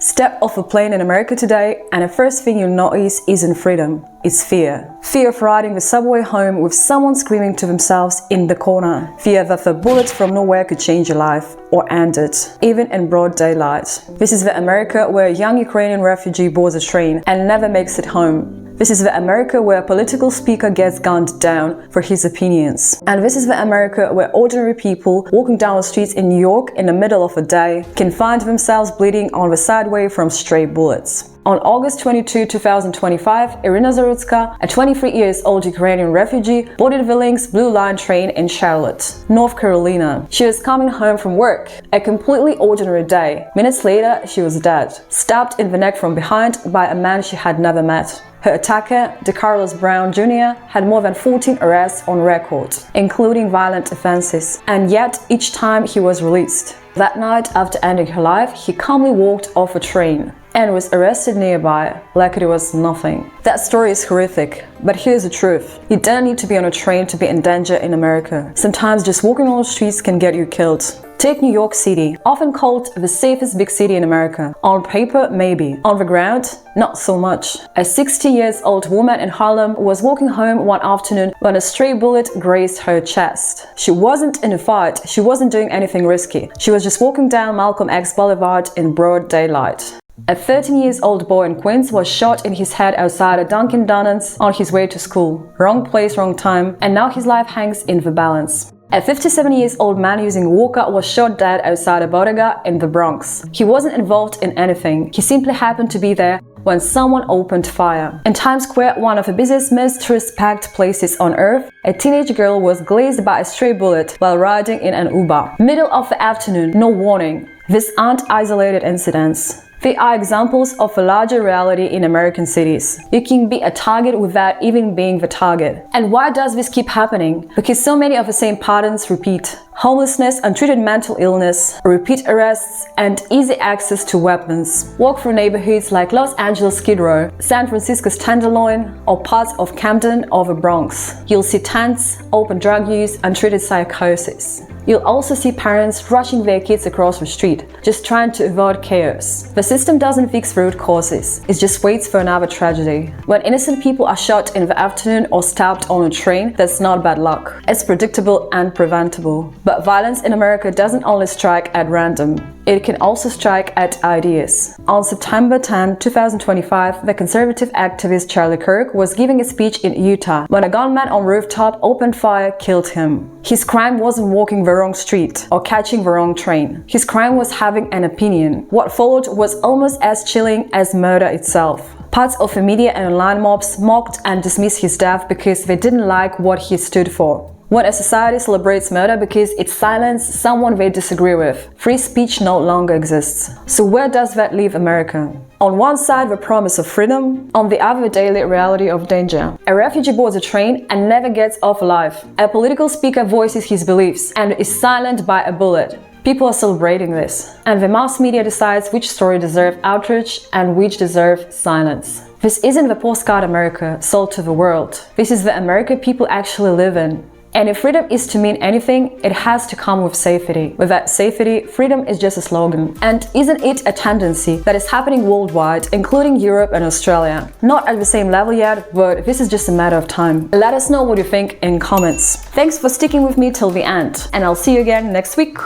Step off a plane in America today, and the first thing you notice isn't freedom, it's fear. Fear of riding the subway home with someone screaming to themselves in the corner. Fear that the bullets from nowhere could change your life or end it, even in broad daylight. This is the America where a young Ukrainian refugee boards a train and never makes it home. This is the America where a political speaker gets gunned down for his opinions. And this is the America where ordinary people walking down the streets in New York in the middle of the day can find themselves bleeding on the sideway from stray bullets. On August 22, 2025, Irina Zarutska, a 23-year-old Ukrainian refugee, boarded the Lynx Blue Line train in Charlotte, North Carolina. She was coming home from work. A completely ordinary day. Minutes later, she was dead, stabbed in the neck from behind by a man she had never met. Her attacker, DeCarlos Brown Jr., had more than 14 arrests on record, including violent offenses, and yet each time he was released. That night, after ending her life, he calmly walked off a train and was arrested nearby, like it was nothing. That story is horrific, but here's the truth. You don't need to be on a train to be in danger in America. Sometimes just walking on the streets can get you killed. Take New York City, often called the safest big city in America. On paper, maybe. On the ground, not so much. A 60-year-old woman in Harlem was walking home one afternoon when a stray bullet grazed her chest. She wasn't in a fight, she wasn't doing anything risky. She was just walking down Malcolm X Boulevard in broad daylight. A 13-year-old boy in Queens was shot in his head outside a Dunkin' Donuts on his way to school. Wrong place, wrong time, and now his life hangs in the balance. A 57-year-old man using a walker was shot dead outside a bodega in the Bronx. He wasn't involved in anything. He simply happened to be there when someone opened fire. In Times Square, one of the busiest, most tourist-packed places on earth, a teenage girl was grazed by a stray bullet while riding in an Uber. Middle of the afternoon, no warning. These aren't isolated incidents. They are examples of a larger reality in American cities. You can be a target without even being the target. And why does this keep happening? Because so many of the same patterns repeat. Homelessness, untreated mental illness, repeat arrests, and easy access to weapons. Walk through neighborhoods like Los Angeles Skid Row, San Francisco's Tenderloin, or parts of Camden or the Bronx. You'll see tents, open drug use, untreated psychosis. You'll also see parents rushing their kids across the street, just trying to avoid chaos. The system doesn't fix the root causes, it just waits for another tragedy. When innocent people are shot in the afternoon or stabbed on a train, that's not bad luck. It's predictable and preventable. But violence in America doesn't only strike at random. It can also strike at ideas. On September 10, 2025, the conservative activist Charlie Kirk was giving a speech in Utah when a gunman on a rooftop opened fire, killed him. His crime wasn't walking the wrong street or catching the wrong train. His crime was having an opinion. What followed was almost as chilling as murder itself. Parts of the media and online mobs mocked and dismissed his death because they didn't like what he stood for. When a society celebrates murder because it silences someone they disagree with, free speech no longer exists. So where does that leave America? On one side, the promise of freedom, on the other, the daily reality of danger. A refugee boards a train and never gets off alive. A political speaker voices his beliefs and is silenced by a bullet. People are celebrating this, and the mass media decides which story deserves outrage and which deserves silence. This isn't the postcard America sold to the world. This is the America people actually live in. And if freedom is to mean anything, it has to come with safety. Without safety, freedom is just a slogan. And isn't it a tendency that is happening worldwide, including Europe and Australia? Not at the same level yet, but this is just a matter of time. Let us know what you think in comments. Thanks for sticking with me till the end, and I'll see you again next week.